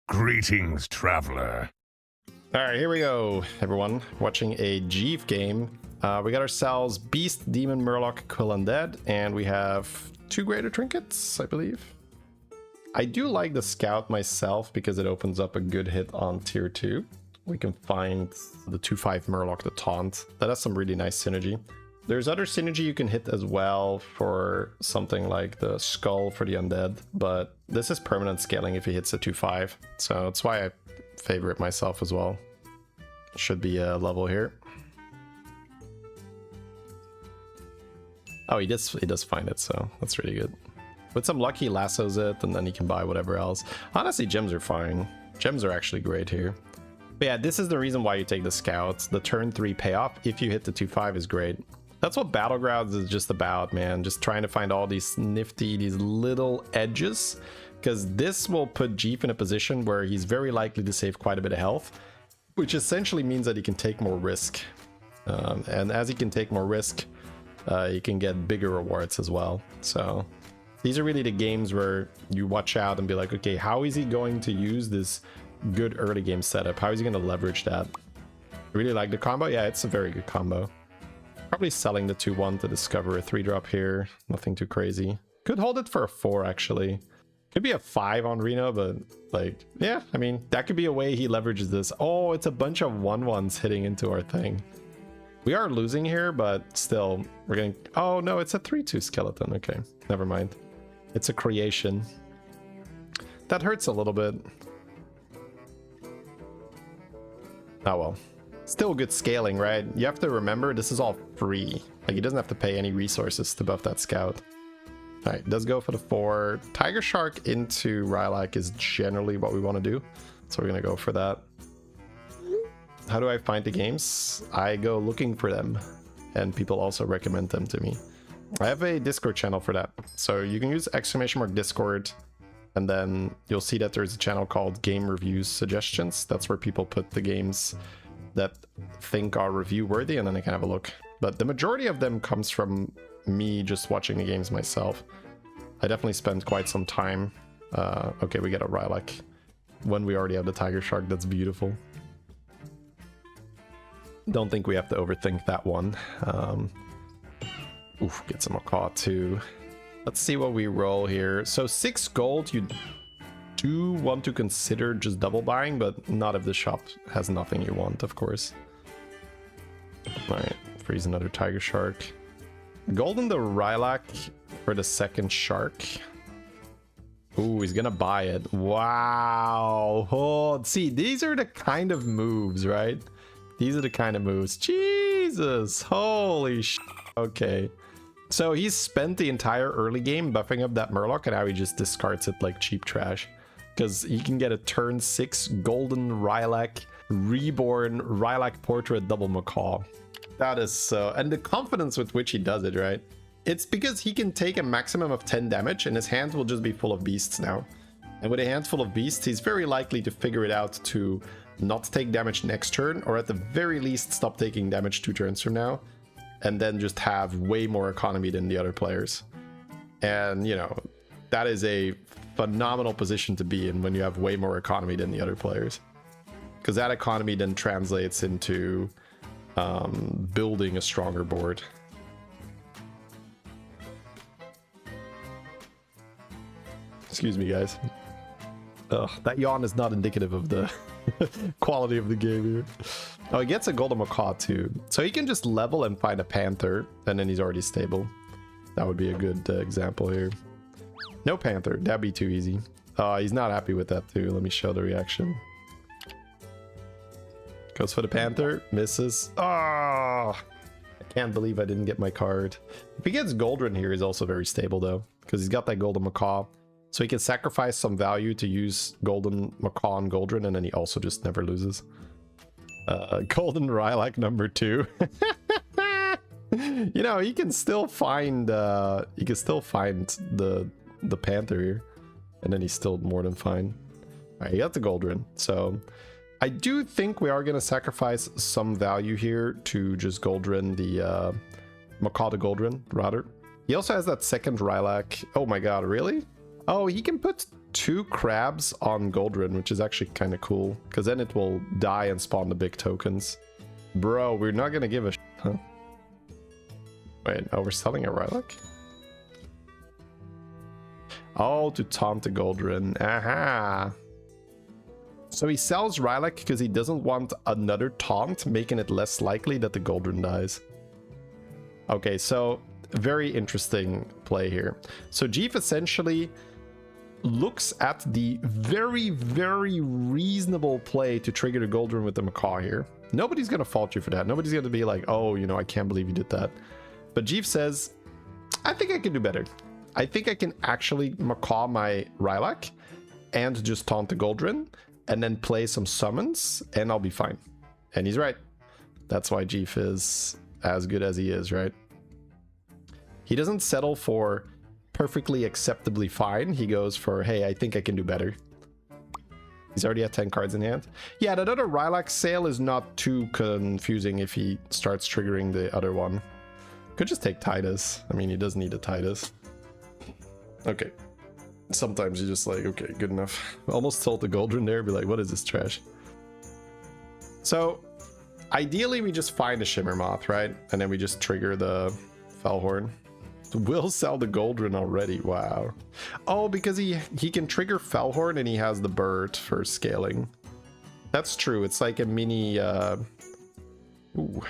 Greetings, traveler. All right, here we go, everyone. Watching a Jeef game. We got ourselves Beast, Demon, Murloc, Quill, Undead, and we have 2 Greater Trinkets, I believe. I do like the Scout myself because it opens up a good hit on tier 2. We can find the 2/5 Murloc, the Taunt. That has some really nice synergy. There's other synergy you can hit as well for something like the Skull for the Undead, but this is permanent scaling if he hits a 2/5, so that's why I favor it myself as well. Should be a level here. Oh, he does find it, so that's really good. With some luck, he lassos it, and then he can buy whatever else. Honestly, gems are fine. Gems are actually great here. But yeah, this is the reason why you take the Scouts. The turn 3 payoff, if you hit the 2/5, is great. That's what Battlegrounds is just about, man. Just trying to find all these nifty, these little edges. Because this will put Jeef in a position where he's very likely to save quite a bit of health, which essentially means that he can take more risk. And as he can take more risk, he can get bigger rewards as well. So these are really the games where you watch out and be like, okay, how is he going to use this good early game setup? How is he going to leverage that? I really like the combo. Yeah, it's a very good combo. Probably selling the 2/1 to discover a 3-drop here. Nothing too crazy. Could hold it for a 4, actually. Could be a 5 on Reno, but like, yeah, I mean, that could be a way he leverages this. Oh, it's a bunch of 1/1s hitting into our thing. We are losing here, but still, we're getting... Oh, no, it's a 3/2 skeleton. Okay, never mind. It's a creation. That hurts a little bit. Oh, well. Still good scaling, right? You have to remember, this is all free. Like, he doesn't have to pay any resources to buff that Scout. All right, does go for the 4. Tiger Shark into Rylak is generally what we want to do. So we're going to go for that. How do I find the games? I go looking for them. And people also recommend them to me. I have a Discord channel for that. So you can use !Discord. And then you'll see that there's a channel called Game Reviews Suggestions. That's where people put the games that think are review worthy, and then I can have a look. But the majority of them comes from me just watching the games myself. I definitely spend quite some time. Okay, we get a Rylak when we already have the Tiger Shark. That's beautiful. Don't think we have to overthink that one. Oof, get some Macaw too. Let's see what we roll here. So 6 gold, you do want to consider just double buying, but not if the shop has nothing you want, of course. All right, freeze another Tiger Shark. Golden the Rylak for the second shark. Ooh, he's gonna buy it. Wow. Oh, see, these are the kind of moves, right? These are the kind of moves. Jesus, holy sh. Okay. So he's spent the entire early game buffing up that Murloc, and now he just discards it like cheap trash. Because he can get a turn 6 golden Rylak reborn Rylak portrait double Macaw. That is so... And the confidence with which he does it, right? It's because he can take a maximum of 10 damage and his hand will just be full of beasts now. And with a hand full of beasts, he's very likely to figure it out to not take damage next turn, or at the very least stop taking damage 2 turns from now. And then just have way more economy than the other players. And, you know, that is a phenomenal position to be in when you have way more economy than the other players. Because that economy then translates into building a stronger board. Excuse me, guys. Ugh, that yawn is not indicative of the quality of the game here. Oh, he gets a golden Macaw too. So he can just level and find a Panther, and then he's already stable. That would be a good example here. No Panther, that'd be too easy. He's not happy with that too. Let me show the reaction. Goes for the Panther, misses. Oh, I can't believe I didn't get my card. If he gets Goldrun here, he's also very stable though, because he's got that golden Macaw. So he can sacrifice some value to use golden Macaw and Goldrun, and then he also just never loses. Golden Rylak number 2. You know, he can still find the Panther here, and then he's still more than fine. All right, he got the Goldrun. So I do think we are going to sacrifice some value here to just Goldrun the Macaw to Goldrun, rather. He also has that second Rylak. Oh my god, really? Oh, he can put 2 crabs on Goldrin, which is actually kind of cool, because then it will die and spawn the big tokens. Bro, we're not gonna give a shit, huh? Wait, oh, we're selling a Rylak? Oh, to taunt the Goldrin. Aha! So he sells Rylak because he doesn't want another taunt, making it less likely that the Goldrin dies. Okay, so very interesting play here. So Jeef essentially looks at the very, very reasonable play to trigger the Goldrin with the Macaw here. Nobody's going to fault you for that. Nobody's going to be like, oh, you know, I can't believe you did that. But Jeef says, I think I can do better. I think I can actually Macaw my Rylak and just taunt the Goldrin and then play some summons and I'll be fine. And he's right. That's why Jeef is as good as he is, right? He doesn't settle for perfectly acceptably fine. He goes for, hey, I think I can do better. He's already at 10 cards in hand. Yeah, that other Rylak sale is not too confusing if he starts triggering the other one. Could just take Titus. I mean, he does need a Titus. Okay. Sometimes you're just like, okay, good enough. Almost sold the Goldrin there, be like, what is this trash? So, ideally we just find a Shimmer Moth, right? And then we just trigger the Fellhorn. Will sell the Goldrin already, wow. Oh, because he can trigger Fellhorn and he has the bird for scaling. That's true, it's like a mini, ooh.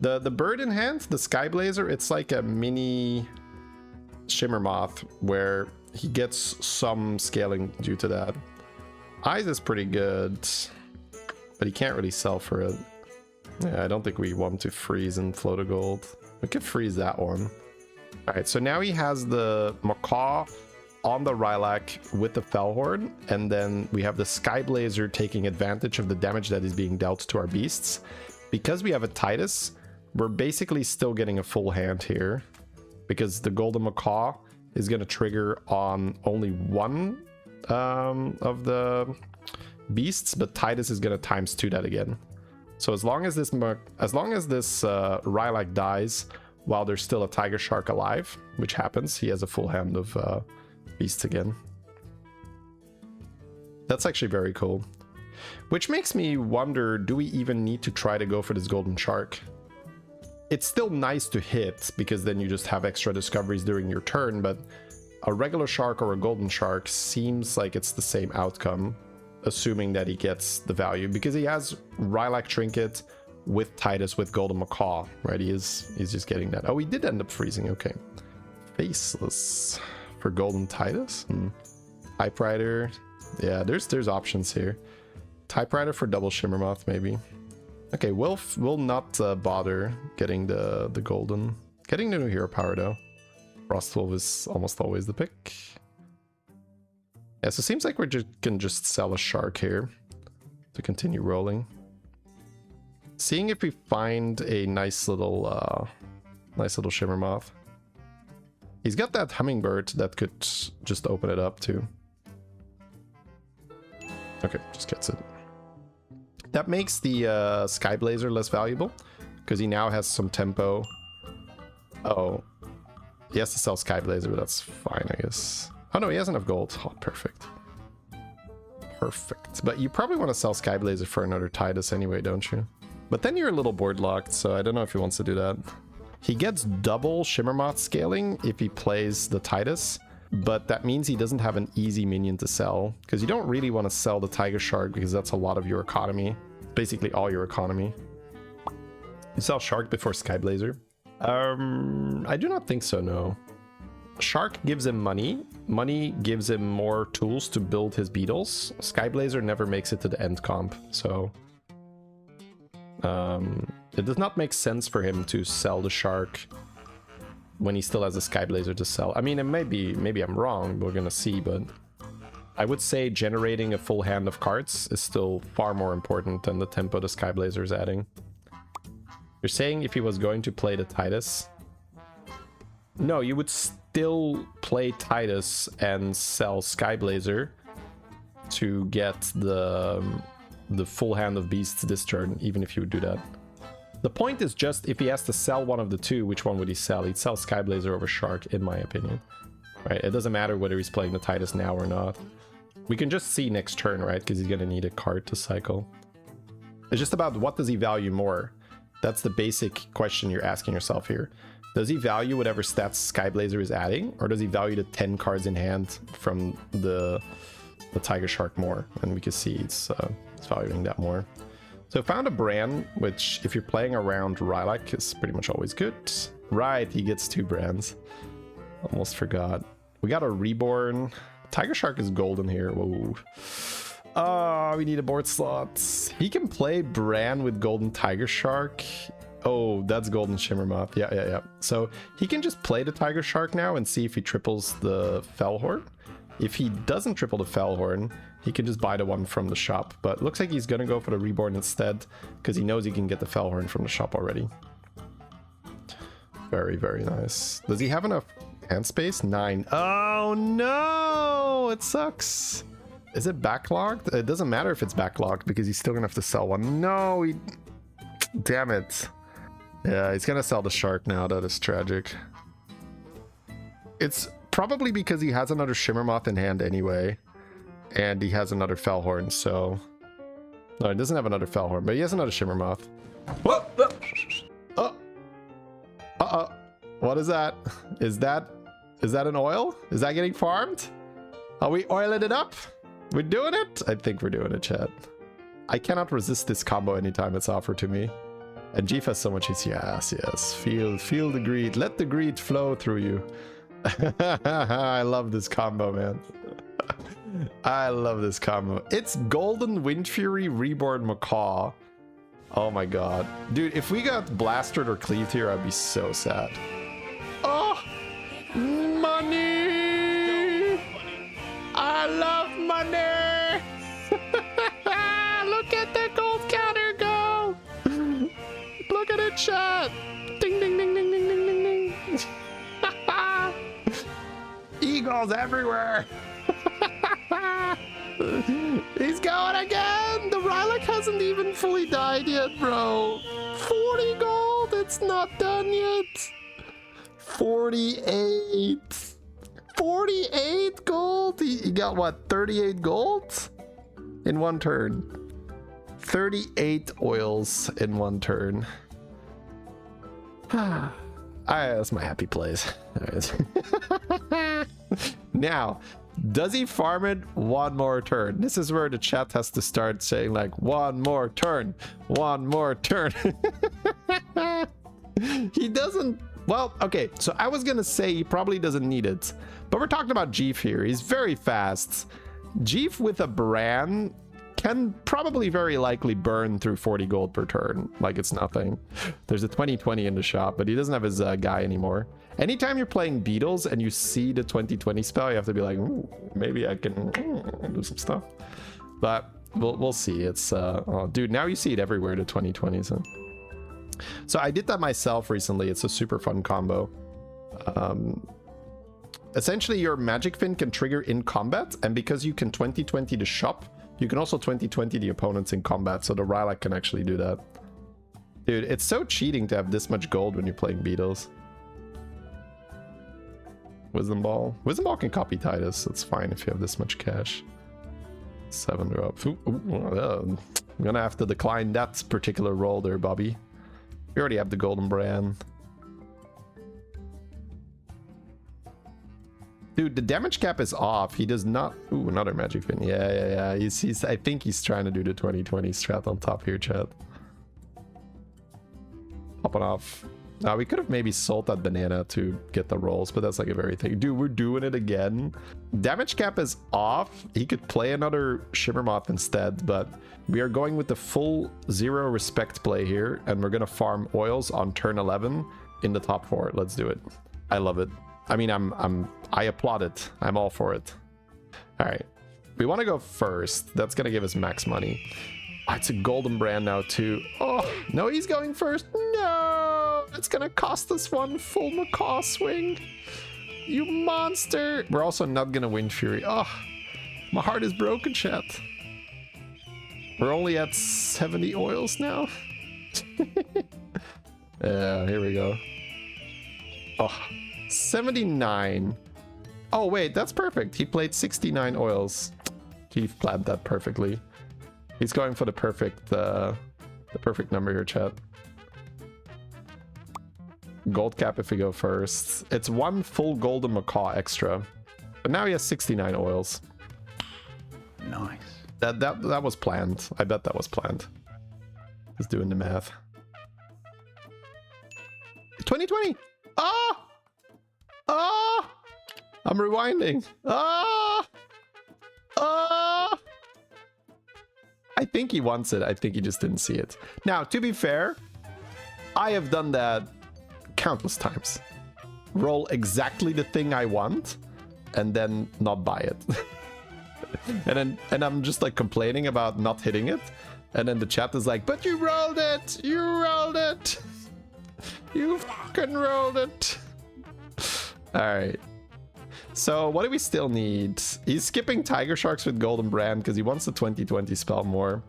The bird in hand, the Skyblazer, it's like a mini Shimmer Moth where he gets some scaling due to that. Eyes is pretty good, but he can't really sell for it. Yeah, I don't think we want to freeze and float a gold. We could freeze that one. All right, so now he has the Macaw on the Rylak with the Fellhorn, and then we have the Skyblazer taking advantage of the damage that is being dealt to our beasts. Because we have a Titus, we're basically still getting a full hand here, because the Golden Macaw is going to trigger on only one of the beasts, but Titus is going to ×2 that again. So as long as this Rylak dies while there's still a Tiger Shark alive, which happens, he has a full hand of beasts again. That's actually very cool. Which makes me wonder, do we even need to try to go for this Golden Shark? It's still nice to hit, because then you just have extra discoveries during your turn, but a regular shark or a golden shark seems like it's the same outcome, assuming that he gets the value, because he has Rylak Trinket with Titus with Golden Macaw, right? He's just getting that. Oh, he did end up freezing, okay. Faceless for Golden Titus? Typewriter, yeah, there's options here. Typewriter for double Shimmer Moth, maybe. Okay, we'll not bother getting the golden. Getting the new hero power though. Frostwolf is almost always the pick. Yeah, so it seems like we can just sell a shark here to continue rolling. Seeing if we find a nice little Shimmer Moth. He's got that hummingbird that could just open it up too. Okay, just gets it. That makes the Skyblazer less valuable, because he now has some tempo. Oh, he has to sell Skyblazer, but that's fine, I guess. Oh no, he has enough gold. Oh, perfect. Perfect. But you probably want to sell Skyblazer for another Titus anyway, don't you? But then you're a little board locked, so I don't know if he wants to do that. He gets double Shimmer Moth scaling if he plays the Titus, but that means he doesn't have an easy minion to sell, because you don't really want to sell the Tiger Shark, because that's a lot of your economy. Basically all your economy. You sell Shark before Skyblazer? I do not think so, no. Shark gives him money. Money gives him more tools to build his beetles. Skyblazer never makes it to the end comp, so... it does not make sense for him to sell the Shark when he still has a Skyblazer to sell. I mean, it maybe I'm wrong, we're gonna see, but I would say generating a full hand of cards is still far more important than the tempo the Skyblazer is adding. You're saying if he was going to play the Titus? No, you would still play Titus and sell Skyblazer to get the full hand of beasts this turn, even if you would do that. The point is just, if he has to sell one of the two, which one would he sell? He'd sell Skyblazer over Shark, in my opinion. right? It doesn't matter whether he's playing the Titus now or not. We can just see next turn, right? Because he's gonna need a card to cycle. It's just about what does he value more? That's the basic question you're asking yourself here. Does he value whatever stats Skyblazer is adding, or does he value the 10 cards in hand from the Tiger Shark more? And we can see it's valuing that more. So I found a Brann, which if you're playing around Rylak is pretty much always good. Right, he gets 2 Branns. Almost forgot. We got a Reborn. Tiger Shark is golden here. Whoa. Oh, we need a board slot. He can play Brann with golden Tiger Shark. Oh, that's golden Shimmermoth. Yeah. So he can just play the Tiger Shark now and see if he triples the Fellhorn. If he doesn't triple the Fellhorn, he can just buy the one from the shop. But looks like he's gonna go for the Reborn instead because he knows he can get the Fellhorn from the shop already. Very, very nice. Does he have enough hand space? 9. Oh no, it sucks. Is it backlogged? It doesn't matter if it's backlogged because he's still gonna have to sell one. No, damn it. Yeah, he's gonna sell the shark now. That is tragic. It's probably because he has another Shimmermoth in hand anyway, and he has another Fellhorn. So no, he doesn't have another Fellhorn, but he has another Shimmermoth. Whoa! Oh. What is that? Is that an oil? Is that getting farmed? Are we oiling it up? We're doing it? I think we're doing it, chat. I cannot resist this combo anytime it's offered to me. And Jeef has so much easier. Yes. Feel the greed. Let the greed flow through you. I love this combo, man. I love this combo. It's Golden Wind Fury Reborn Macaw. Oh my god. Dude, if we got blasted or cleaved here, I'd be so sad. Oh! Money! I love money! Look at the gold counter go! Look at it, chat! Ding, ding, ding, ding, ding, ding, ding, ding. Eagles everywhere! He's going again! The Rylak hasn't even fully died yet, bro. 40 gold! It's not done yet! 48! 48 gold? He got what, 38 gold? In one turn. 38 oils in one turn. That's my happy place. Now, does he farm it one more turn? This is where the chat has to start saying like, one more turn, one more turn. He doesn't. Well, okay, so I was gonna say he probably doesn't need it, but we're talking about Jeef here. He's very fast. Jeef with a Brann can probably very likely burn through 40 gold per turn like it's nothing. There's a 2020 in the shop, but he doesn't have his guy anymore. Anytime you're playing Beetles and you see the 2020 spell, you have to be like, ooh, maybe I can do some stuff. But we'll see. It's oh, dude, now you see it everywhere, the 2020s. So I did that myself recently. It's a super fun combo. Essentially, your Magic Fin can trigger in combat, and because you can 2020 the shop, you can also 2020 the opponents in combat, so the Rylak can actually do that. Dude, it's so cheating to have this much gold when you're playing Beetles. Wisdom Ball. Wisdom Ball can copy Titus. It's fine if you have this much cash. 7 drop. I'm gonna have to decline that particular roll there, Bobby. We already have the golden Brann. Dude, the damage cap is off. He does not. Ooh, another Magic Fin. Yeah. He's. I think he's trying to do the 2020 strat on top here, chat. Popping off. Now we could have maybe sold that banana to get the rolls, but that's like a very thing. Dude, we're doing it again. Damage cap is off. He could play another Shimmermoth instead, but we are going with the full 0 respect play here, and we're gonna farm oils on turn 11 in the top 4. Let's do it. I love it. I mean, I applaud it. I'm all for it. All right, we want to go first. That's gonna give us max money. Oh, it's a golden Brann now too. Oh no, he's going first. No, it's gonna cost us one full Macaw swing. You monster. We're also not gonna win Fury. Oh, my heart is broken, chat. We're only at 70 oils now. Yeah, here we go. Oh, 79. Oh, wait, that's perfect. He played 69 oils. Jeef planned that perfectly. He's going for the perfect number here, chat. Gold cap if we go first. It's 1 full golden macaw extra. But now he has 69 oils. Nice. That was planned. I bet that was planned. Just doing the math. 2020! Ah! Ah! I'm rewinding. Ah! Ah! I think he wants it. I think he just didn't see it. Now, to be fair, I have done that countless times. Roll exactly the thing I want and then not buy it. and I'm just like complaining about not hitting it. And then the chat is like, but you rolled it! You rolled it! You fucking rolled it! Alright. So what do we still need? He's skipping Tiger Sharks with Golden Brann because he wants the 2020 spell more.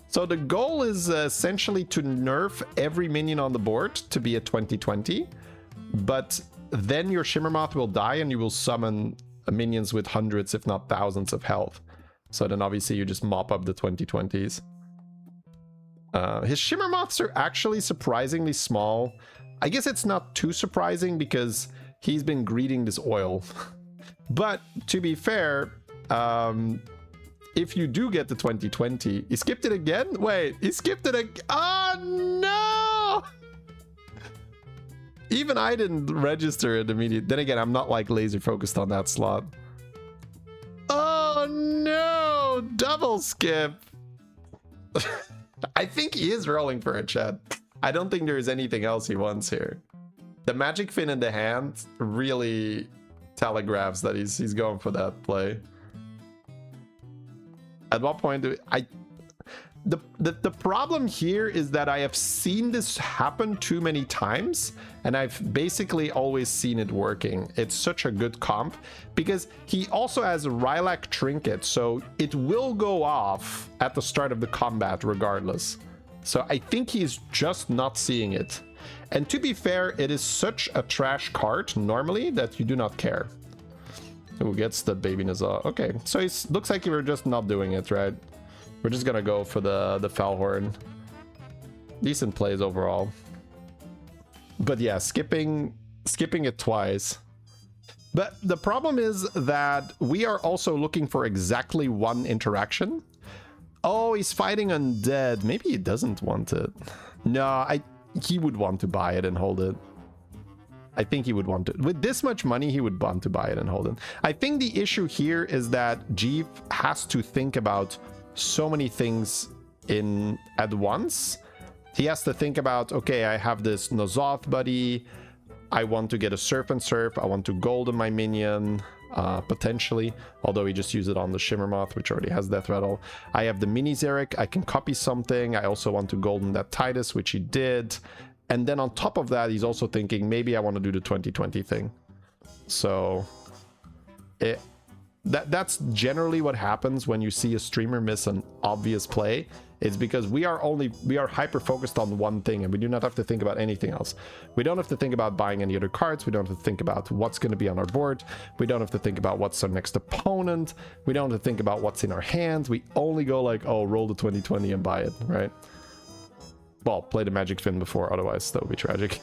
So the goal is essentially to nerf every minion on the board to be a 2020. But then your Shimmermoth will die and you will summon minions with hundreds if not thousands of health. So then obviously you just mop up the 2020s. His Shimmermoths are actually surprisingly small. I guess it's not too surprising because he's been greeting this oil. But to be fair, if you do get the 2020, he skipped it again? Wait, he skipped it again. Oh no! Even I didn't register it immediately. Then again, I'm not like laser focused on that slot. Oh no! Double skip! I think he is rolling for a chat. I don't think there's anything else he wants here. The magic fin in the hand really telegraphs that he's going for that play. At what point do I... The problem here is that I have seen this happen too many times, and I've basically always seen it working. It's such a good comp, because he also has a Rylak trinket, so it will go off at the start of the combat regardless. So I think he's just not seeing it. And to be fair, it is such a trash card normally that you do not care. Who gets the baby Nazar? Okay, so it looks like you were just not doing it, right? We're just gonna go for the Felhorn. Decent plays overall. But yeah, skipping it twice. But the problem is that we are also looking for exactly one interaction. Oh, he's fighting undead. Maybe he doesn't want it. No, he would want to buy it and hold it. I think he would want to. With this much money, he would want to buy it and hold it. I think the issue here is that Jeef has to think about so many things at once. He has to think about, okay, I have this Nozoth buddy. I want to get a Surf and Surf. I want to golden my minion, potentially. Although he just used it on the Shimmermoth, which already has Death Rattle. I have the Mini Xeric. I can copy something. I also want to golden that Titus, which he did. And then on top of that, he's also thinking, maybe I want to do the 2020 thing. So that's generally what happens when you see a streamer miss an obvious play. It's because we are hyper focused on one thing and we do not have to think about anything else. We don't have to think about buying any other cards. We don't have to think about what's going to be on our board. We don't have to think about what's our next opponent. We don't have to think about what's in our hands. We only go like, oh, roll the 2020 and buy it, right? Well, play the Magic Fin before, otherwise that would be tragic.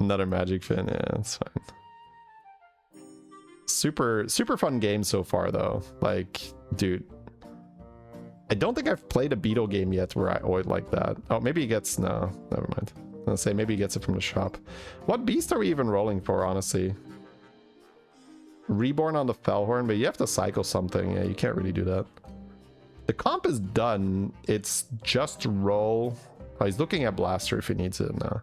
Another Magic Fin, yeah, that's fine. Super fun game so far though. Like, dude, I don't think I've played a Beetle game yet where I oil like that. Oh, maybe he gets, no, never mind. I was gonna say maybe he gets it from the shop. What beast are we even rolling for, honestly? Reborn on the Felhorn, but you have to cycle something. Yeah, you can't really do that. The comp is done. It's just roll. Oh, he's looking at Blaster if he needs it now.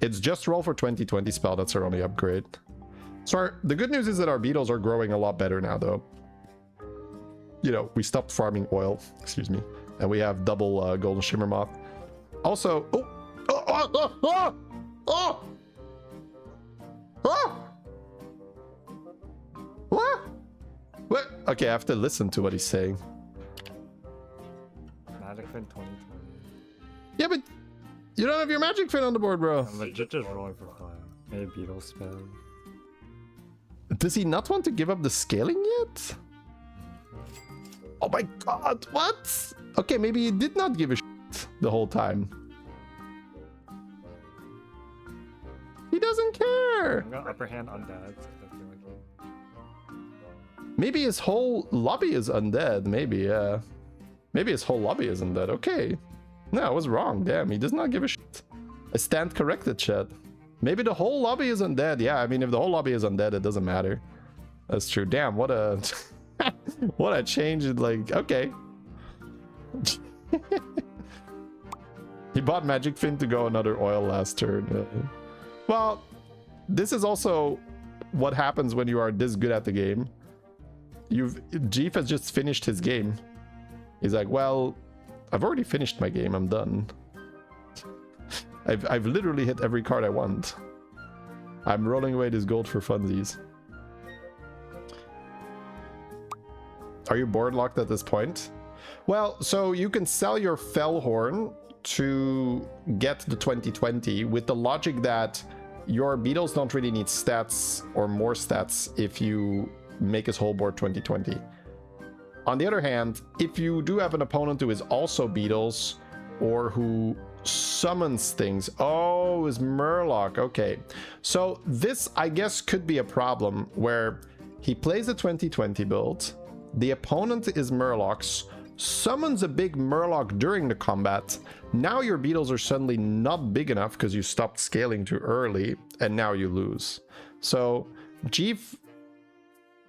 It's just roll for 2020 spell. That's our only upgrade. So the good news is that our beetles are growing a lot better now, though. You know, we stopped farming oil, excuse me, and we have double golden Shimmermoth. Also, what? Okay, I have to listen to what he's saying. Magic Fin 2020. Yeah, but you don't have your Magic Fin on the board, bro. I'm legit just rolling for fun. Maybe Beetle spell. Does he not want to give up the scaling yet? Oh my god, what? Okay, maybe he did not give a shit the whole time. He doesn't care. I'm gonna upper hand undead. So I feel like Maybe his whole lobby is undead. Maybe, yeah. Maybe his whole lobby is undead. Okay. No, I was wrong. Damn, he does not give a shit. I stand corrected, chat. Maybe the whole lobby is undead. Yeah, I mean, if the whole lobby is undead, it doesn't matter. That's true. Damn, what a... what a change. Like, okay. He bought Magic Fin to go another oil last turn. Well, this is also what happens when you are this good at the game. Jeef has just finished his game. He's like, well, I've already finished my game. I'm done. I've literally hit every card I want. I'm rolling away this gold for funsies. Are you board locked at this point? Well, so you can sell your Fellhorn to get the 2020 with the logic that your beetles don't really need stats or more stats if you make his whole board 2020. On the other hand, if you do have an opponent who is also beetles or who summons things. Oh, is Murloc. Okay. So this, I guess, could be a problem where he plays a 2020 build. The opponent is Murlocs, summons a big Murloc during the combat. Now your beetles are suddenly not big enough because you stopped scaling too early, and now you lose. So Jeef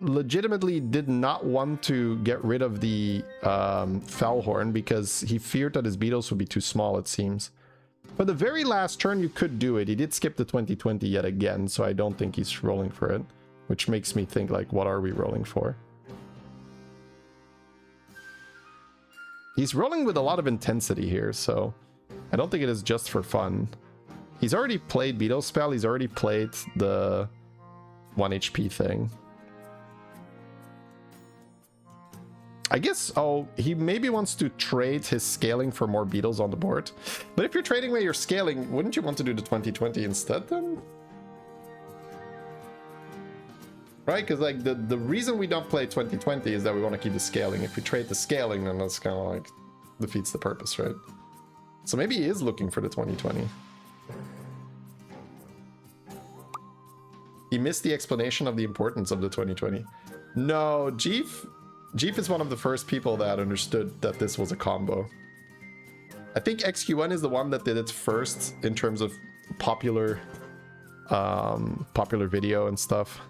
legitimately did not want to get rid of the Fellhorn because he feared that his beetles would be too small, it seems. For the very last turn, you could do it. He did skip the 2020 yet again, so I don't think he's rolling for it, which makes me think, like, what are we rolling for? He's rolling with a lot of intensity here, so I don't think it is just for fun. He's already played Beetle Spell. He's already played the 1 HP thing. I guess, oh, he maybe wants to trade his scaling for more beetles on the board. But if you're trading away your scaling, wouldn't you want to do the 2020 instead then? Right? Because like the reason we don't play 2020 is that we want to keep the scaling. If we trade the scaling, then that's kind of like defeats the purpose, right? So maybe he is looking for the 2020. He missed the explanation of the importance of the 2020. No, Jeef is one of the first people that understood that this was a combo. I think XQ1 is the one that did it first in terms of popular video and stuff.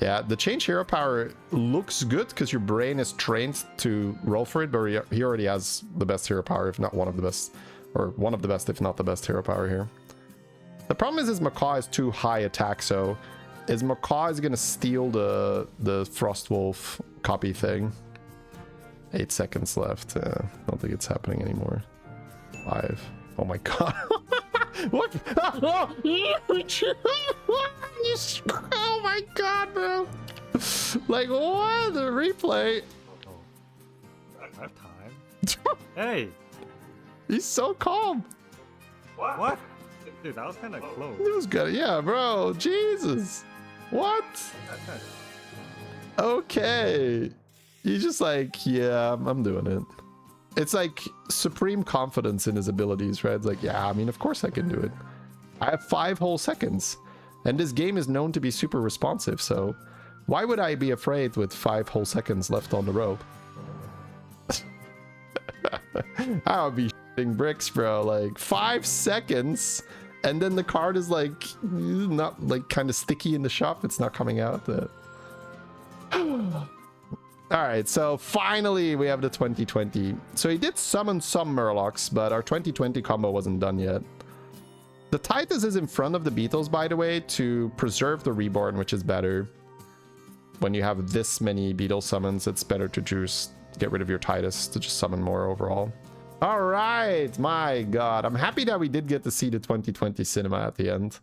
Yeah, the change hero power looks good because your brain is trained to roll for it, but he already has the best hero power, if not one of the best, or one of the best, if not the best hero power here. The problem is his Macaw is too high attack, so his Macaw is gonna steal the Frostwolf copy thing. 8 seconds left. I don't think it's happening anymore. 5. Oh my god. What? Oh my god, bro. Like, what? The replay. I have time. Hey. He's so calm. What? Dude, that was kind of close. It was good. Yeah, bro. Jesus. What? Okay. He's just like, yeah, I'm doing it. It's like supreme confidence in his abilities, right? It's like, yeah, I mean, of course I can do it. I have 5 whole seconds. And this game is known to be super responsive, so why would I be afraid with 5 whole seconds left on the rope? I would be shitting bricks, bro. Like 5 seconds, and then the card is like not like kind of sticky in the shop. It's not coming out. All right, so finally we have the 2020. So he did summon some Murlocs, but our 2020 combo wasn't done yet. The Titus is in front of the Beetles, by the way, to preserve the Reborn, which is better. When you have this many Beetle summons, it's better to just get rid of your Titus to just summon more overall. All right, my god. I'm happy that we did get to see the 2020 cinema at the end.